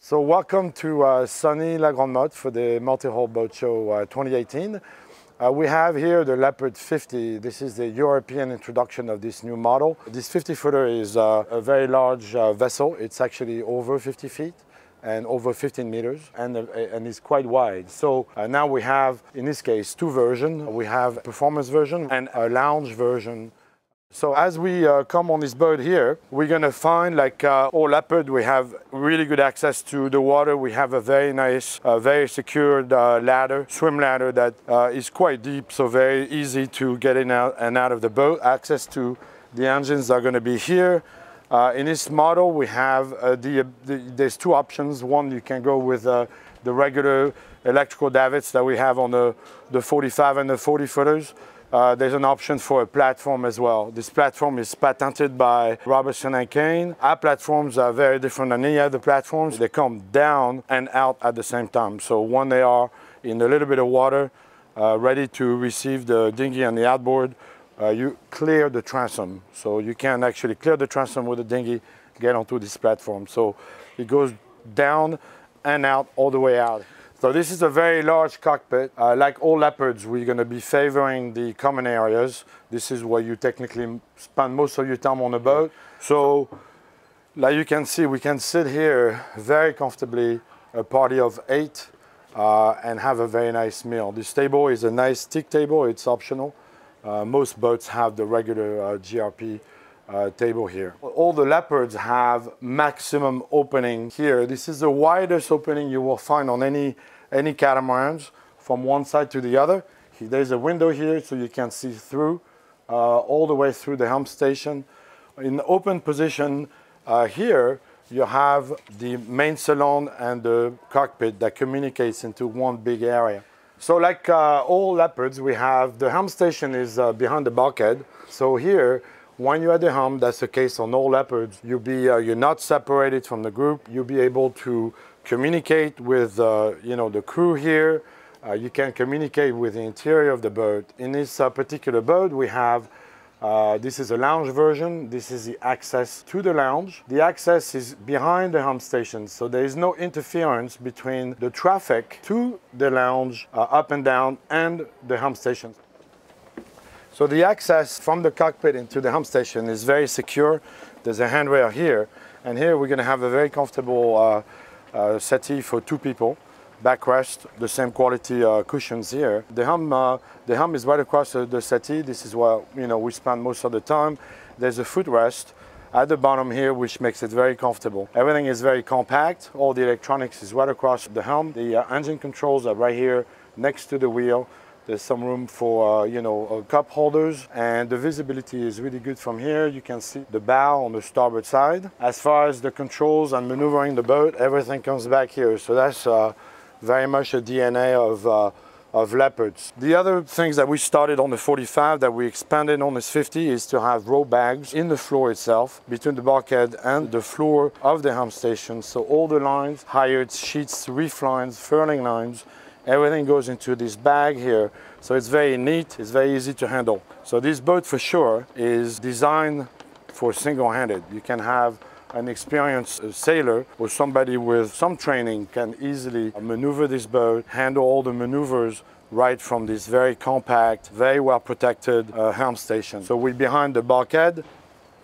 So welcome to sunny La Grande Motte for the Multi-Hull Boat Show 2018. We have here the Leopard 50. This is the European introduction of this new model. This 50-footer is a very large vessel. It's actually over 50 feet and over 15 meters and it's quite wide. So now we have, in this case, two versions. We have a performance version and a lounge version. So as we come on this boat here, we're gonna find, like all Leopard, we have really good access to the water. We have a very nice, very secured ladder, swim ladder that is quite deep, so very easy to get in and out of the boat. Access to the engines are gonna be here. In this model, we have there's two options. One, you can go with the regular electrical davits that we have on the 45 and the 40 footers. There's an option for a platform as well. This platform is patented by Robertson & Kane. Our platforms are very different than any other platforms. They come down and out at the same time. So when they are in a little bit of water, ready to receive the dinghy and the outboard, you clear the transom. So you can actually clear the transom with the dinghy, get onto this platform. So it goes down and out all the way out. So this is a very large cockpit. Like all Leopards, we're going to be favoring the common areas. This is where you technically spend most of your time on the boat. So like you can see, we can sit here very comfortably, a party of 8, and have a very nice meal. This table is a nice teak table. It's optional. Most boats have the regular GRP table here. All the Leopards have maximum opening here. This is the widest opening you will find on any catamarans from one side to the other. There's a window here so you can see through all the way through the helm station. In the open position here, you have the main salon and the cockpit that communicates into one big area. So like all Leopards, we have the helm station is behind the bulkhead. So here, when you're at the helm, that's the case on all Leopards, you're not separated from the group. You'll be able to communicate with the crew here. You can communicate with the interior of the boat. In this particular boat, we have, this is a lounge version. This is the access to the lounge. The access is behind the helm station, so there is no interference between the traffic to the lounge, up and down, and the helm station. So the access from the cockpit into the helm station is very secure. There's a handrail here, and here we're going to have a very comfortable settee for 2 people. Backrest, the same quality cushions here. The helm is right across the settee. This is where we spend most of the time. There's a footrest at the bottom here, which makes it very comfortable. Everything is very compact. All the electronics is right across the helm. The engine controls are right here next to the wheel. There's some room for, cup holders, and the visibility is really good from here. You can see the bow on the starboard side. As far as the controls and maneuvering the boat, everything comes back here. So that's very much a DNA of Leopards. The other things that we started on the 45 that we expanded on this 50 is to have row bags in the floor itself, between the bulkhead and the floor of the helm station. So all the lines, halyards, sheets, reef lines, furling lines, everything goes into this bag here. So it's very neat, it's very easy to handle. So this boat for sure is designed for single-handed. You can have an experienced sailor or somebody with some training can easily maneuver this boat, handle all the maneuvers right from this very compact, very well protected helm station. So we're behind the bulkhead.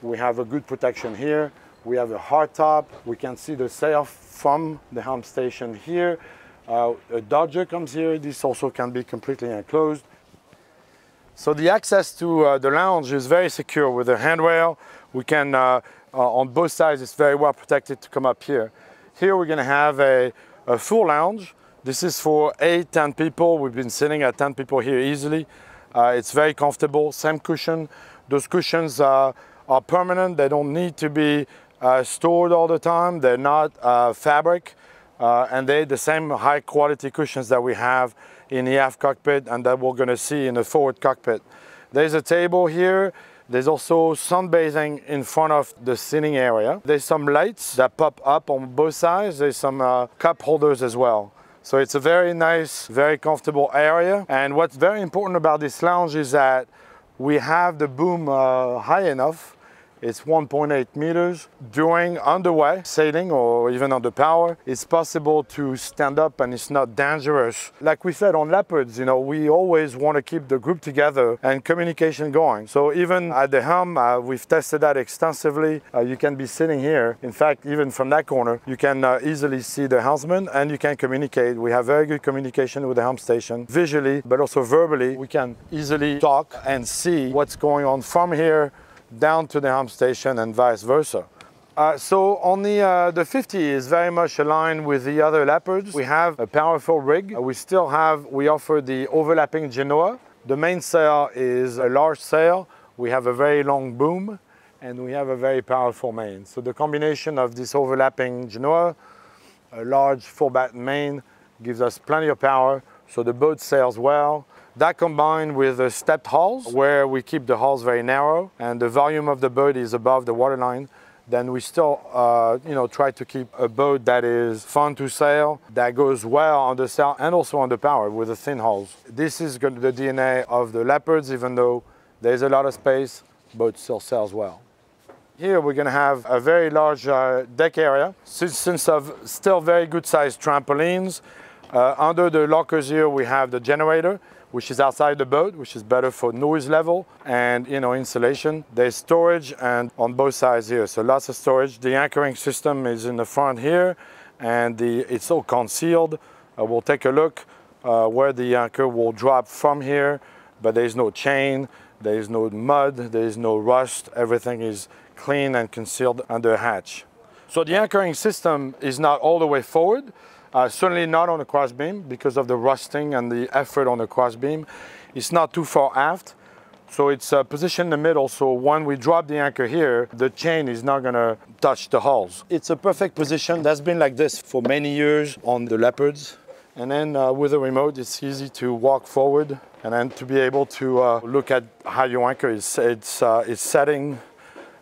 We have a good protection here. We have a hard top. We can see the sail from the helm station here. A dodger comes here. This also can be completely enclosed. So the access to the lounge is very secure with a handrail. We can, on both sides, it's very well protected to come up here. Here we're going to have a full lounge. This is for 8, 10 people. We've been sitting at 10 people here easily. It's very comfortable, same cushion. Those cushions are permanent. They don't need to be stored all the time. They're not fabric. And they're the same high quality cushions that we have in the aft cockpit and that we're going to see in the forward cockpit. There's a table here. There's also sunbathing in front of the sitting area. There's some lights that pop up on both sides. There's some cup holders as well. So it's a very nice, very comfortable area. And what's very important about this lounge is that we have the boom high enough. It's 1.8 meters. During underway sailing or even under power, it's possible to stand up and it's not dangerous. Like we said on Leopards, we always want to keep the group together and communication going. So even at the helm, we've tested that extensively. You can be sitting here. In fact, even from that corner, you can easily see the helmsman and you can communicate. We have very good communication with the helm station, visually, but also verbally. We can easily talk and see what's going on from here down to the helm station and vice versa. So on the 50 is very much aligned with the other Leopards. We have a powerful rig. We offer the overlapping genoa. The main sail is a large sail. We have a very long boom and we have a very powerful main. So the combination of this overlapping genoa, a large full batten main, gives us plenty of power. So the boat sails well. That combined with the stepped hulls, where we keep the hulls very narrow and the volume of the boat is above the waterline, then we still try to keep a boat that is fun to sail, that goes well on the sail and also on the power with the thin hulls. This is the DNA of the Leopards. Even though there's a lot of space, boat still sails well. Here we're going to have a very large deck area, since of still very good sized trampolines. Under the lockers here we have the generator, which is outside the boat, which is better for noise level and insulation. There's storage and on both sides here, so lots of storage. The anchoring system is in the front here and it's all concealed. We'll take a look where the anchor will drop from here, but there's no chain, there's no mud, there's no rust. Everything is clean and concealed under a hatch. So the anchoring system is not all the way forward. Certainly not on the crossbeam because of the rusting and the effort on the crossbeam. It's not too far aft, so it's positioned in the middle, so when we drop the anchor here, the chain is not going to touch the hulls. It's a perfect position. That's been like this for many years on the Leopards. And then with the remote, it's easy to walk forward and then to be able to look at how your anchor is setting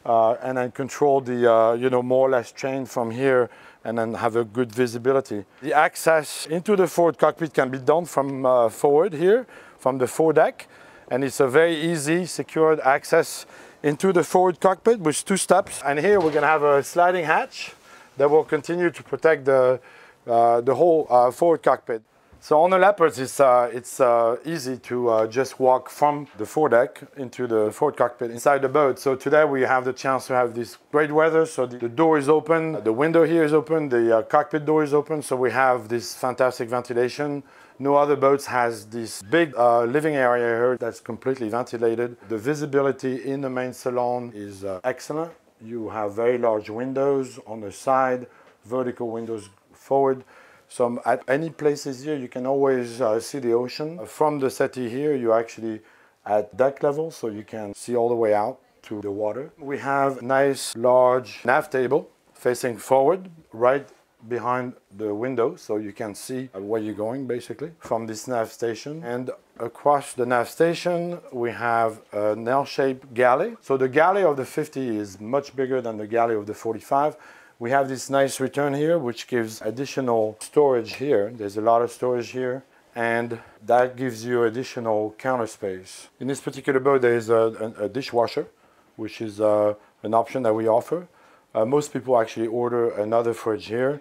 and then control the more or less chain from here and then have a good visibility. The access into the forward cockpit can be done from forward here, from the foredeck, and it's a very easy, secured access into the forward cockpit with 2 steps. And here we're going to have a sliding hatch that will continue to protect the whole forward cockpit. So on the Leopards, it's easy to just walk from the foredeck into the forward cockpit inside the boat. So today we have the chance to have this great weather. So the door is open, the window here is open, the cockpit door is open. So we have this fantastic ventilation. No other boats has this big living area here that's completely ventilated. The visibility in the main salon is excellent. You have very large windows on the side, vertical windows forward. So at any places here, you can always see the ocean. From the settee here, you're actually at deck level, so you can see all the way out to the water. We have a nice large nav table facing forward, right behind the window, so you can see where you're going basically from this nav station. And across the nav station, we have an L-shaped galley. So the galley of the 50 is much bigger than the galley of the 45. We have this nice return here, which gives additional storage here. There's a lot of storage here, and that gives you additional counter space. In this particular boat, there is a dishwasher, which is an option that we offer. Most people actually order another fridge here.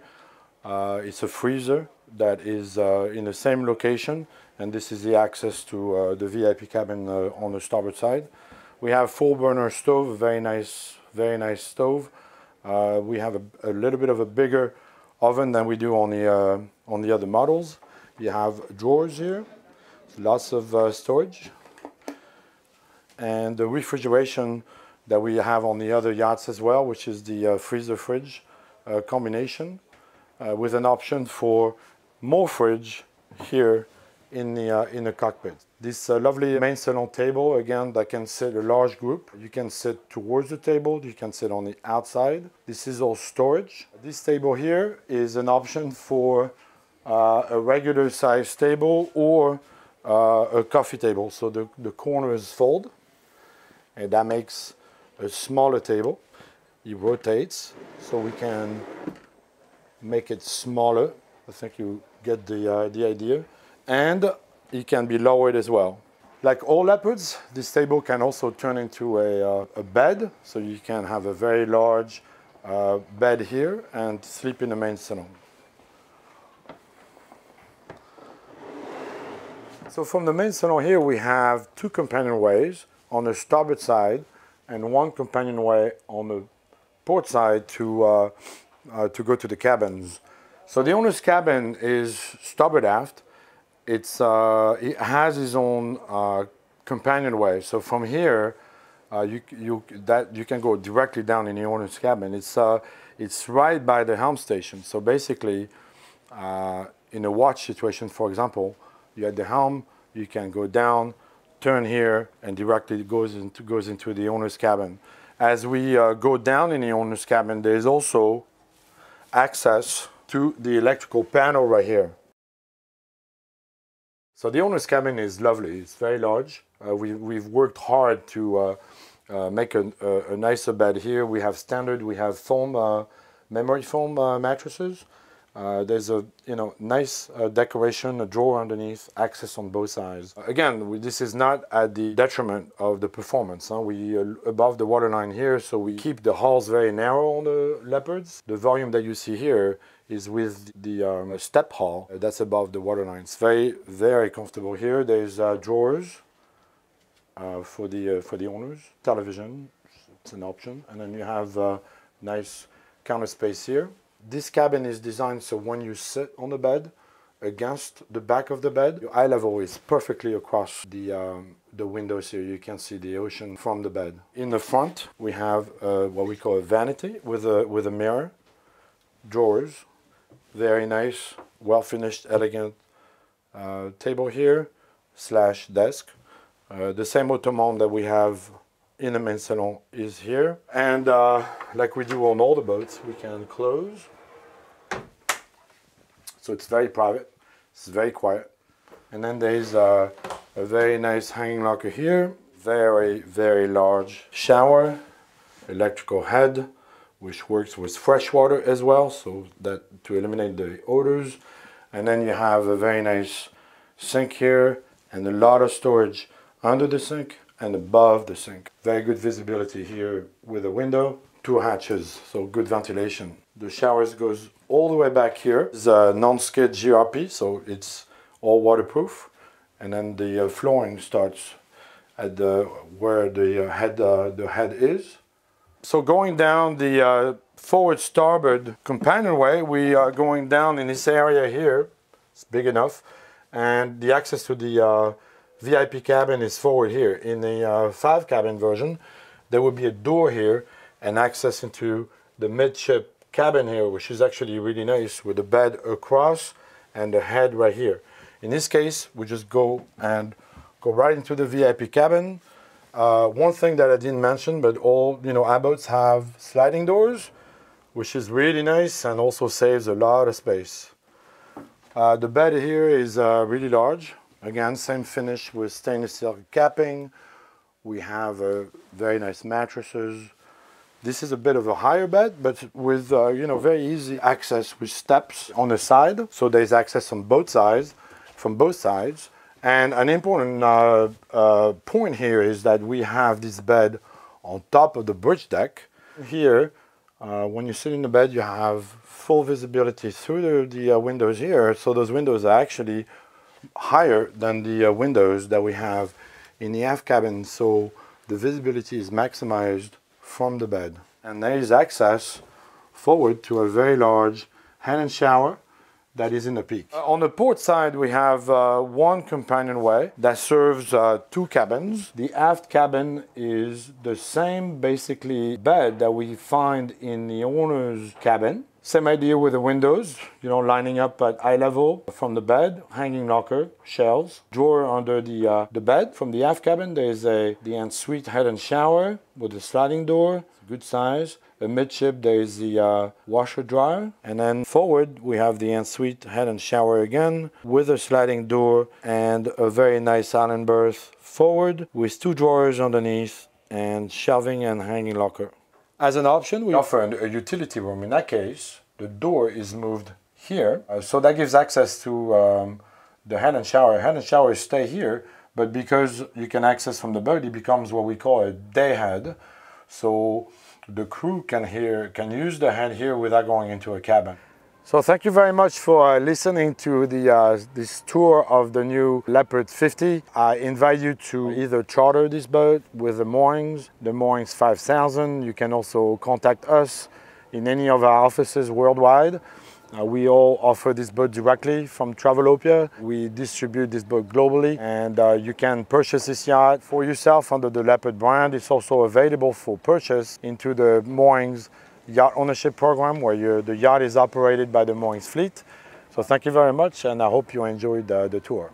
It's a freezer that is in the same location, and this is the access to the VIP cabin on the starboard side. We have 4-burner stove, a very nice stove. We have a little bit of a bigger oven than we do on the other models. You have drawers here, lots of storage, and the refrigeration that we have on the other yachts as well, which is the freezer fridge combination with an option for more fridge here in the cockpit. This lovely main salon table, again, that can sit a large group. You can sit towards the table, you can sit on the outside. This is all storage. This table here is an option for a regular size table or a coffee table. So the corners fold, and that makes a smaller table. It rotates, so we can make it smaller. I think you get the idea. And it can be lowered as well. Like all Leopards, this table can also turn into a bed, so you can have a very large bed here and sleep in the main salon. So from the main salon here, we have two companionways on the starboard side and one companionway on the port side to go to the cabins. So the owner's cabin is starboard aft. It has its own companionway. So from here, you can go directly down in the owner's cabin. It's right by the helm station. So basically, in a watch situation, for example, you're at the helm, you can go down, turn here, and directly goes into the owner's cabin. As we go down in the owner's cabin, there's also access to the electrical panel right here. So the owner's cabin is lovely. It's very large. We've worked hard to make a nicer bed here. We have standard, we have foam, memory foam mattresses. There's a nice decoration, a drawer underneath, access on both sides. Again, this is not at the detriment of the performance. We above the waterline here, so we keep the hulls very narrow on the Leopards. The volume that you see here is with the step hull that's above the waterline. It's very, very comfortable here. There's drawers for the owners. Television, it's an option. And then you have nice counter space here. This cabin is designed so when you sit on the bed against the back of the bed, your eye level is perfectly across the windows here. You can see the ocean from the bed. In the front, we have what we call a vanity with a mirror, drawers, very nice, well-finished, elegant table here / desk. The same ottoman that we have in the main salon is here. And like we do on all the boats, we can close. So it's very private, it's very quiet. And then there's a very nice hanging locker here. Very, very large shower, electrical head, which works with fresh water as well, so that to eliminate the odors. And then you have a very nice sink here and a lot of storage under the sink and above the sink. Very good visibility here with a window, 2 hatches, so good ventilation. The showers goes all the way back here. It's a non-skid GRP, so it's all waterproof. And then the flooring starts at where the head is. So going down the forward starboard companionway, we are going down in this area here. It's big enough, and the access to the VIP cabin is forward here. In the 5 cabin version, there will be a door here and access into the midship cabin here, which is actually really nice with the bed across and the head right here. In this case, we just go right into the VIP cabin. One thing that I didn't mention, but all boats have sliding doors, which is really nice and also saves a lot of space. The bed here is really large. Again, same finish with stainless steel capping. We have very nice mattresses. This is a bit of a higher bed, but with very easy access with steps on the side. So there's access on both sides, from both sides. And an important point here is that we have this bed on top of the bridge deck. Here, when you sit in the bed, you have full visibility through the windows here. So those windows are actually higher than the windows that we have in the aft cabin. So the visibility is maximized from the bed. And there is access forward to a very large hand shower that is in the peak. On the port side, we have one companionway that serves 2 cabins. The aft cabin is the same basically bed that we find in the owner's cabin. Same idea with the windows, lining up at eye level from the bed, hanging locker, shelves, drawer under the bed. From the aft cabin, there's the ensuite head and shower with a sliding door, good size. Midship, there is the washer dryer, and then forward we have the ensuite head and shower again with a sliding door and a very nice island berth forward with 2 drawers underneath and shelving and hanging locker. As an option, we offer a utility room. In that case, the door is moved here, so that gives access to the head and shower. Head and showers stay here, but because you can access from the boat, it becomes what we call a day head. So the crew can use the head here without going into a cabin. So thank you very much for listening to this tour of the new Leopard 50. I invite you to either charter this boat with the moorings 5000. You can also contact us in any of our offices worldwide. We all offer this boat directly from Travelopia. We distribute this boat globally, and you can purchase this yacht for yourself under the Leopard brand. It's also available for purchase into the Moorings Yacht Ownership Program, where the yacht is operated by the Moorings fleet. So thank you very much, and I hope you enjoyed the tour.